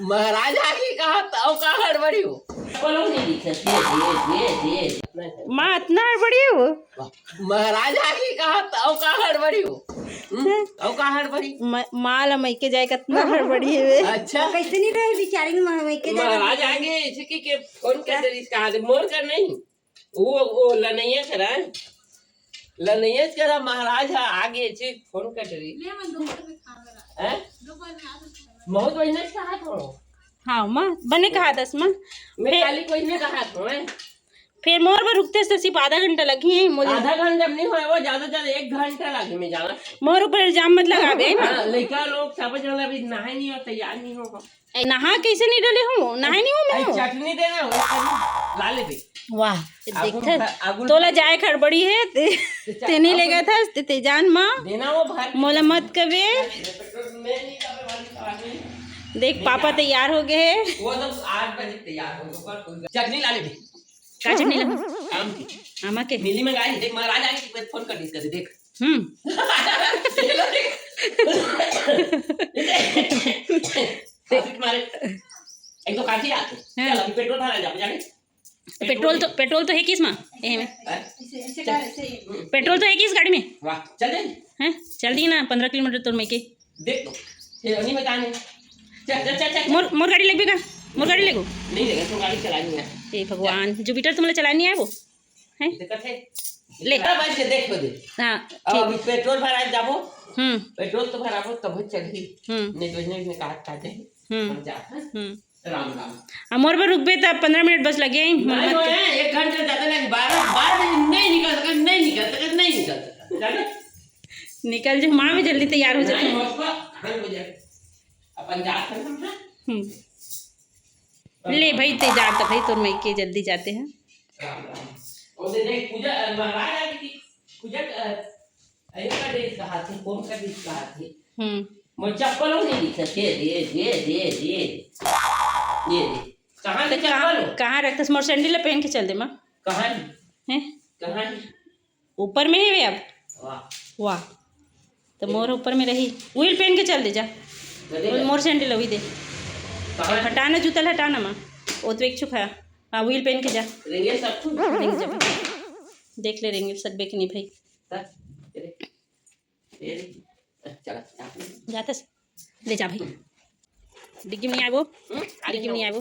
महाराज आके कहा ताऊ का हड़बड़ी हो बोलो नहीं दिखत ये माँ इतना हड़बड़ी हो। महाराज आके कहा ताऊ का हड़बड़ी हो ताऊ का हड़बड़ी माल मईके जाए कितना हड़बड़ी है वे। अच्छा कैसे नहीं रहे बेचारे मईके महाराज आगे इसकी के फोन कर दे इसका हाथ मोर कर नहीं वो लनैया करा लनैया करा महाराज आगे से फोन कर रही हैं बहुत बढ़िया कहा तो हाँ माँ बने कहा दस माँ मैं खाली कोई ने कहा तो है फिर मोर में रुकते से सिर्फ आधा घंटा लगी है मुझे। आधा घंटा नहीं हुआ वो ज्यादा ज्यादा 1 घंटा लगे मैं जाना मोर ऊपर इल्जाम मत लगा दे ना। लड़का लोग सब जन अभी नहाए नहीं हो तैयार नहीं होगा नहा कैसे नहीं डले हूँ नहाए नहीं हूँ मैं। चटनी देना हो ला ले भी वाह देख तोला जाए खड़बड़ी है ते नहीं ले गया था ते जान माँ देना वो भर मोला मत कबे देख पापा तैयार हो गए वो तो 8 बजे तैयार हो चटनी ला ले भी का चटनी लगा आम की आमा के मिली मंगाई देख महाराज आके फोन कर इसका देख मारे एक तो काफी आते चल अभी पेट्रोल भरा जा जाने पेट्रोल तो है किस माँ में पेट्रोल तो है किस गाड़ी में। वाह चल दे हैं चल दी ना 15 किलोमीटर तो मैं के देख तो ये नहीं बताने चल चल चल मोर गाड़ी लेबे का मोर गाड़ी लेगो नहीं लेगा तो गाड़ी चलानी है हे भगवान जुपिटर तुम्हें चलानी है वो हैं दिक्कत है ले बस से देख दे हां अभी पेट्रोल भरा जाबो हम्म पेट्रोल तो भराबो तब चली नहीं तो इसने कहा काटे हम्म जा राम राम मोर पर रुकबे तब 15 मिनट बस लगे नहीं होए 1 घंटा ज्यादा लगे 12 नहीं निकल सकता जाने निकल जो माँ भी जल्दी तैयार हो जाए अपन जाते हैं ले भाई तैयार तो भाई तो मैं के जल्दी जाते हैं और देख पूजा महाराज आ गई पूजा अरे का डेट कहा थे कौन का डेट कहा थे मैं चप्पल नहीं दिखा दे कहाँ से चप्पल कहाँ रखते मोर सैंडल पहन के चल दे माँ कहाँ है कहाँ ऊपर में है वे अब वाह वाह तो मोर ऊपर में रही व्हील पहन के चल दे जा मोर सैंडल वही दे हटाना जूता हटाना माँ वो तो एक चुप है हाँ व्हील पहन के जा रेंगे सब रेंगे जा देख ले रेंगे सब के नहीं भाई जाता ले जा भाई डिग्गी में नहीं आए वो डिग्गी में नहीं आए वो